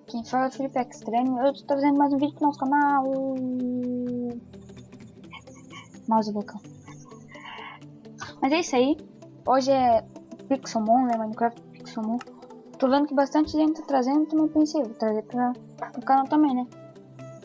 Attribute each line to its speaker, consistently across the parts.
Speaker 1: Quem fala é Felipe Extreme. Eu estou trazendo mais um vídeo pro nosso canal. Mouse bocão. Mas é isso aí. Hoje é Pixelmon, né? Minecraft Pixelmon. Tô vendo que bastante gente tá trazendo, também pensei, vou trazer pra o canal também, né?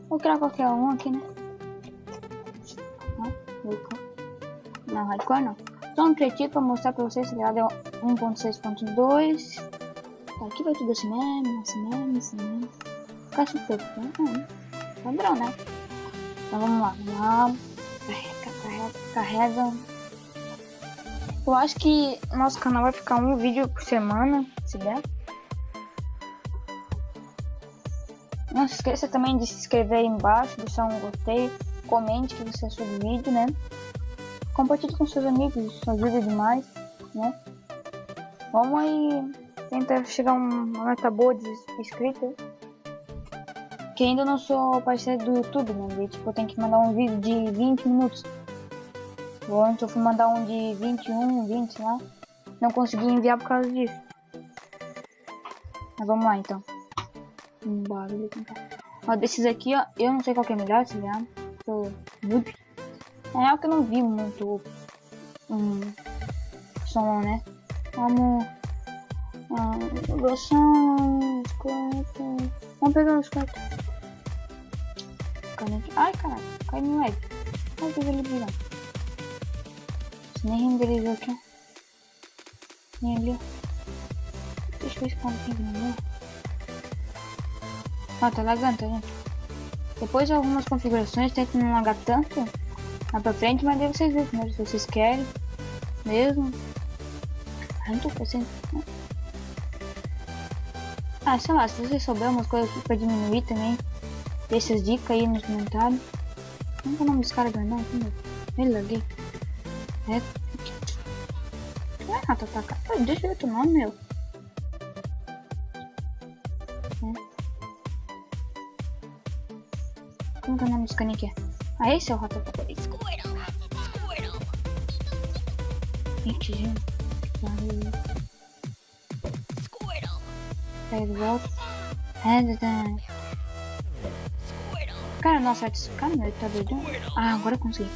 Speaker 1: Vou criar qualquer um aqui, né? Não, hardcore não. Só um criativo pra mostrar pra vocês, tá ligado? É 1.6.2. Tá, aqui vai tudo assim mesmo. Caixa preta, né? Padrão, né? Então vamos lá. Carrega. Eu acho que nosso canal vai ficar um vídeo por semana, se der. Não se esqueça também de se inscrever aí embaixo, deixar um gostei, comente o que você achou do vídeo, né? Compartilhe com seus amigos, isso ajuda demais, né? Vamos aí tentar chegar a uma meta boa de inscritos. Que ainda não sou parceiro do YouTube, né? Tipo, eu tenho que mandar um vídeo de 20 minutos. Ontem eu fui mandar um de 21, 20, sei lá. Não consegui enviar por causa disso. Mas vamos lá então. Barulho. Ó, desses aqui, ó, eu não sei qual que é melhor, se ligar. É algo que eu não vi muito som, né? Vamos. Vamos pegar os quatro. Ai, caralho, cai no lag. Olha que ele virar. Nem renderizou aqui. Nem ali, ó. Deixa eu ver se pode aqui, né? Ó, tá lagando, tá vendo? Depois de algumas configurações, tenta não lagar tanto lá pra frente, mas daí vocês verem primeiro se vocês querem mesmo. Ai, não tô fazendo. Ah, sei lá, se vocês souberem umas coisas pra diminuir também, deixa as dicas aí nos comentários. Como é o nome desse cara grandão aqui, meu? Ele laguei. Deixa eu ver o nome, meu. Como que é o nome desse caninha aqui? Ah, esse é o Ratatata. Gente, Pega de volta. Cara, nossa, cara, ele tá doido. Ah, agora eu consegui.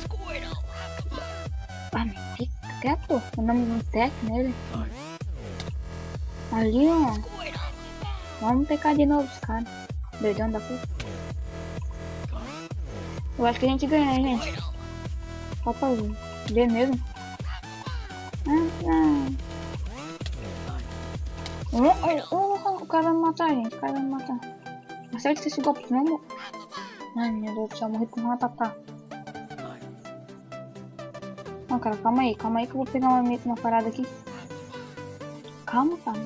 Speaker 1: Ah, me fica quieto. O nome do tech nele. Ali, ó. Vamos pegar de novo os caras. Doidão da puta. Eu acho que a gente ganha, hein, gente. Só pra ver mesmo. O cara vai me matar, gente. O cara vai me matar. Acerta esse golpe, não. Ai, meu Deus do céu, morri com um ratatá. Não, cara, calma aí que eu vou pegar uma parada aqui. Calma, cara.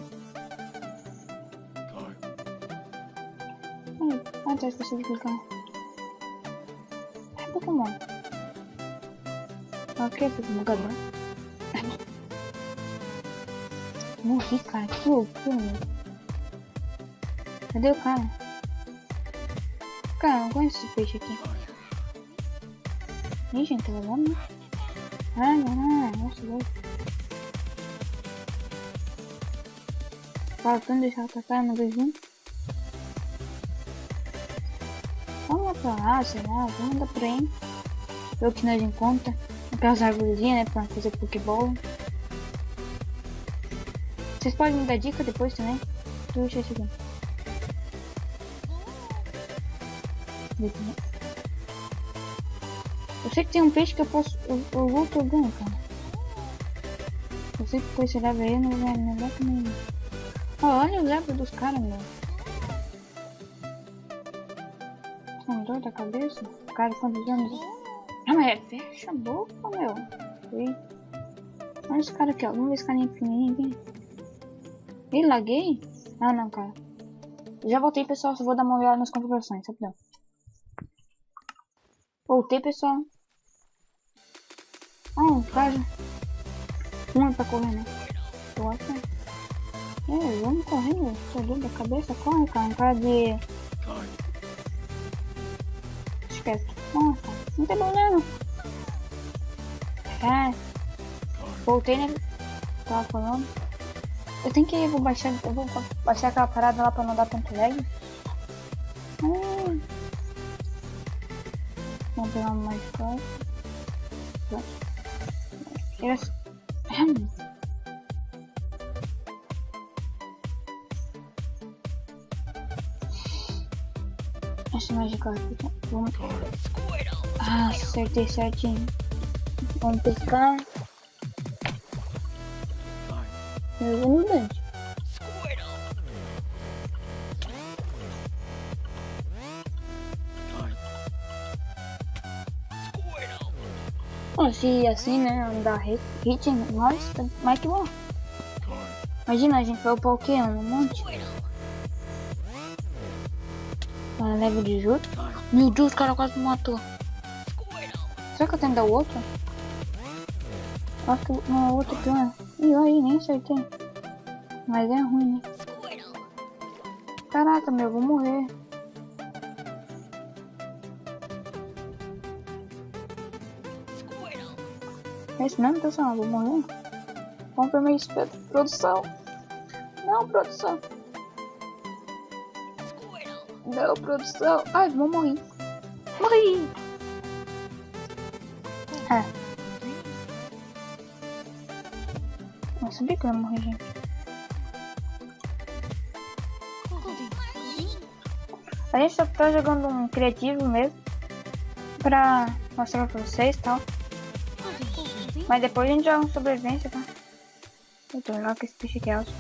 Speaker 1: Ai, já esqueci de clicar. É Pokémon. Ok, esse bugador. Morri, cara, que loucura, meu. Cadê o cara? Cara, eu não conheço esse peixe aqui. Ih, gente, tá levando, né? Ah, não, nossa, doido. Faltando deixar o cara no beijinho. Vamos lá pra lá, sei lá, vamos andar por aí. Ver o que nós encontra. Aquelas arvorezinhas, né, pra fazer pokeball. Vocês podem me dar dica depois também. Deixa eu seguir. Eu sei que tem um peixe que eu posso. Eu luto ou ganho, cara. Eu sei que com esse level aí eu não vou ganhar melhor que nenhum. Olha o level dos caras, meu. São dor da cabeça? O cara, quantos anos? Ah, mas fecha a boca, meu. Olha esse cara aqui, ó. Vamos ver esse carinha pequenininho aqui. Ih, laguei? Ah, não, cara. Já voltei, pessoal. Só vou dar uma olhada nas configurações, rapidão. Voltei, pessoal. Ah, cara. Uma pra correr, né? Eu acho que vamos correr, meu. Tô doido da cabeça. Corre, cara. Um cara de... Esquece. Nossa, não tem problema. Voltei, né? Tava falando. Eu vou baixar aquela parada lá pra não dar tanto lag. Vamos pegar uma mais forte. Essa mágica aqui. Vamos... Ah, acertei certinho. Vamos pescar. Eu vou no dente. Se assim, né, andar hit, nossa, tá mais que bom. Imagina, a gente vai upar o que? Um monte? Level de jutsu. Meu Deus, o cara quase me matou. Será que eu tenho que dar o outro? Acho que não é o outro pior. Ih, aí, nem acertei. Mas é ruim, né? Caraca, meu, eu vou morrer. É isso mesmo, pessoal? Eu vou morrer. Vamos pra minha produção. Não, produção. Não, produção. Ai, vou morrer. Morri. Não sabia que eu ia morrer, gente. A gente só tá jogando um criativo mesmo. Pra mostrar pra vocês e tal. Mas depois a gente joga um sobrevivência, tá? Eu tô lá com esse peixe aqui é alto.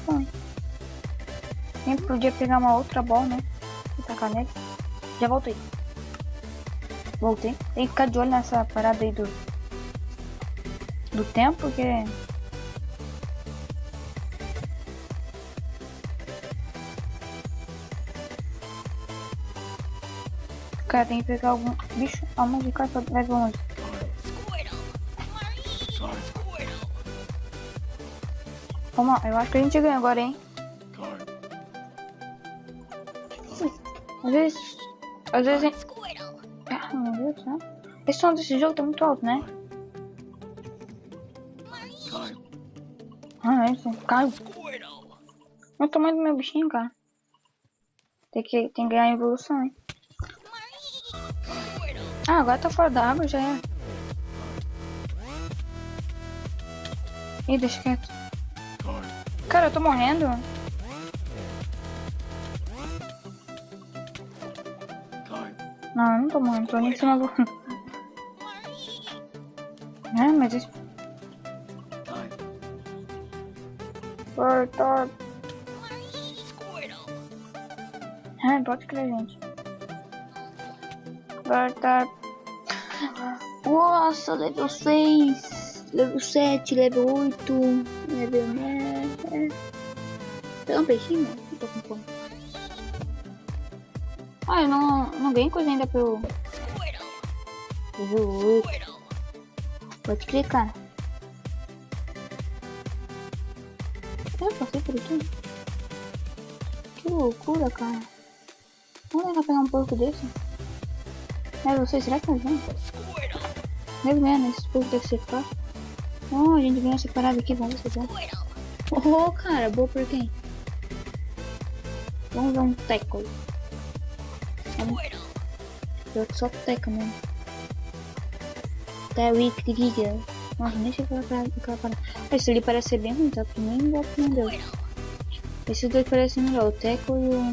Speaker 1: Nem podia pegar uma outra bola, né? E tacar nele. Já voltei. Voltei. Tem que ficar de olho nessa parada aí do tempo, porque... Cara, tem que pegar algum bicho. Alma de cara pra level 11. Vamos lá, eu acho que a gente ganha agora, hein? Às vezes, hein? Ah, meu Deus do céu. Esse som desse jogo tá muito alto, né? Ah, esse caiu. Olha o tamanho do meu bichinho, cara. Tem que ganhar a evolução, hein? Ah, agora tá fora da água, já é. Ih, deixa quieto. Cara, eu tô morrendo. Não, eu não tô morrendo, tô ali em cima do... mas isso... Voltar. Pode crer, gente. Voltar. Nossa, level 6. Level 7, level 8. Level 9. Tem um peixinho? Eu tô com fome. Eu não ganhei coisa ainda pelo... Level 8. Pode clicar. Eu passei por aqui. Que loucura, cara. Vamos tentar pegar um porco desse. Vocês, será que nós vamos? Deve ganhar, né? Esse porco deve ser fácil. A gente ganhou separado aqui, vamos ver se dá. Cara, boa por quem? Vamos ver um tackle. Pior que só teca mesmo. Tá weak de giga. Nossa, nem sei aquela parada. Esse ali parece ser bem ruim, tá? Pra mim, não gosto não deu. Esses dois parecem melhor, o Teco e o...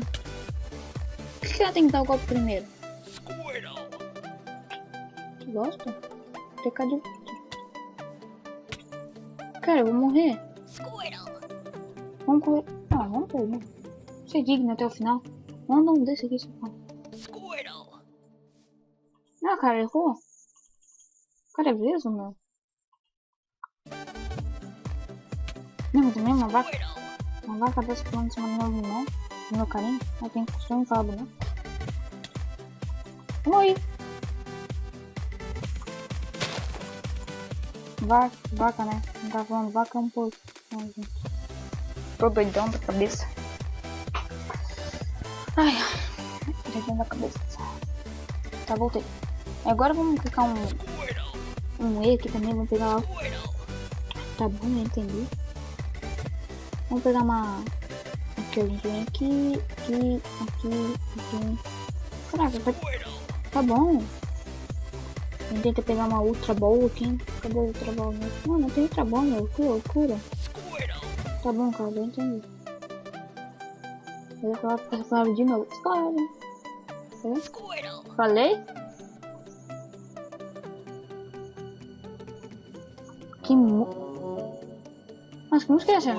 Speaker 1: Por que ela tem que dar o golpe primeiro? Gosta? Teca de... Cara, eu vou morrer. Vamos correr. Vamos perder. Ser digno até o final. Vamos dar um desse aqui, seu pai. Cara, errou. Cara, é mesmo, meu. Não, também uma vaca. Uma vaca dessa pulando em cima do meu irmão. Do meu carinho. Eu tenho que construir um cabo, né? Vamos aí. Vaca, né? Não tá falando vaca, é um porco. Tô doidão da cabeça. Ai, doidão da cabeça. Tá, voltei. Agora vamos clicar um E aqui também, vamos pegar... Tá bom, eu entendi. Vamos pegar uma... Aqui, a gente vem aqui. Caraca, tá bom. Vamos tentar pegar uma Ultra Ball aqui. Cadê a Ultra Ball? Não tem Ultra Ball, meu. Que loucura. Tá bom, cara, eu entendi. Eu vou falar de novo. Falei? Que Nossa, que música é essa?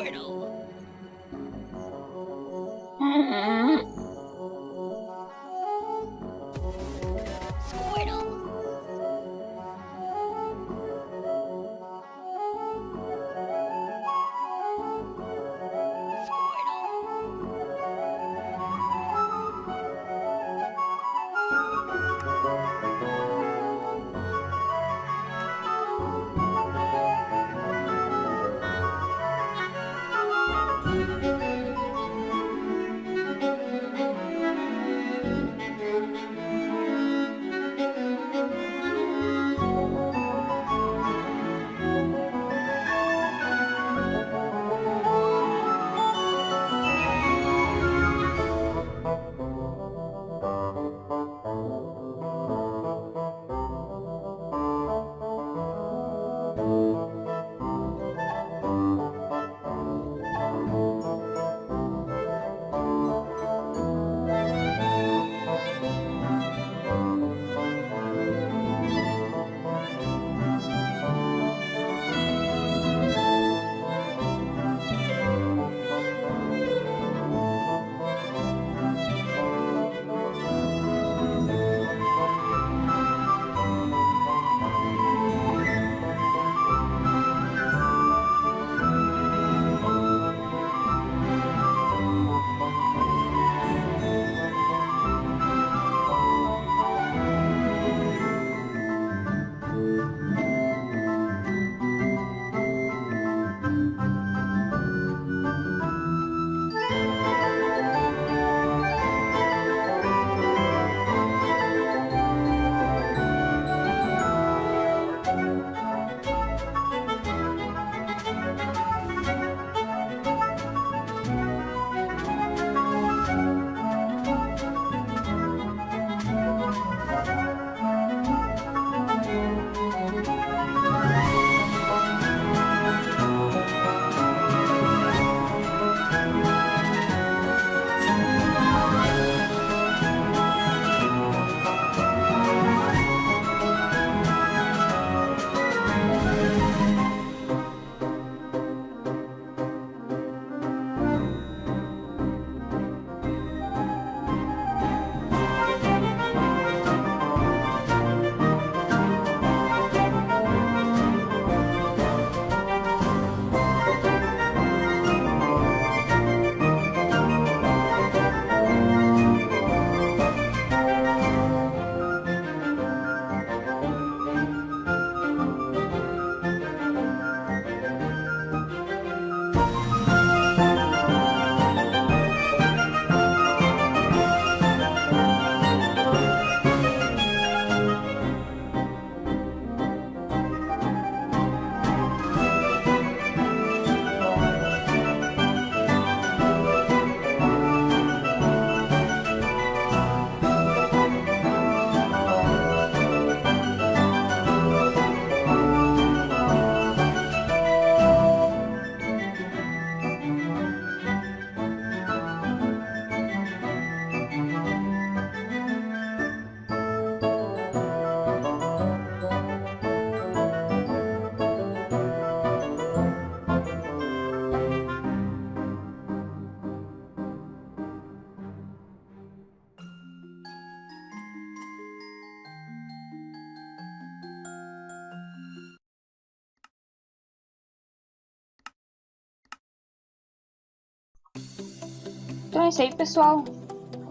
Speaker 1: Então é isso aí, pessoal.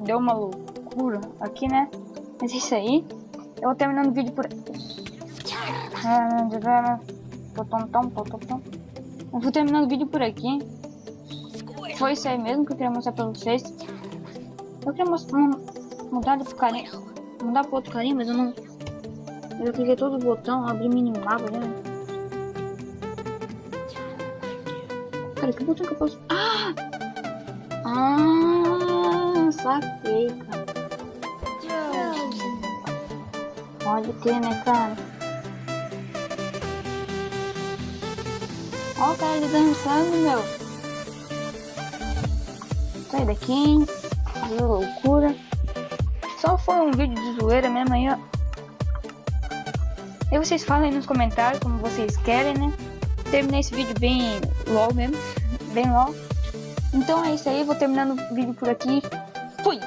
Speaker 1: Deu uma loucura aqui, né? Mas é isso aí. Eu vou terminando o vídeo por aqui. Eu vou terminando o vídeo por aqui. Foi isso aí mesmo que eu queria mostrar pra vocês. Eu queria mudar pro carinha. Mudar pro outro carinha, mas eu não. Eu cliquei todo o botão, abri minimapa, né? Cara, que botão que eu posso. Saquei, cara. Pode ter, né, cara? Ó o cara ali dançando, meu. Sai daqui, hein? Que loucura. Só foi um vídeo de zoeira mesmo aí, ó. E vocês falem nos comentários como vocês querem, né? Terminei esse vídeo bem LOL mesmo. Bem LOL. Então é isso aí, vou terminando o vídeo por aqui. Fui!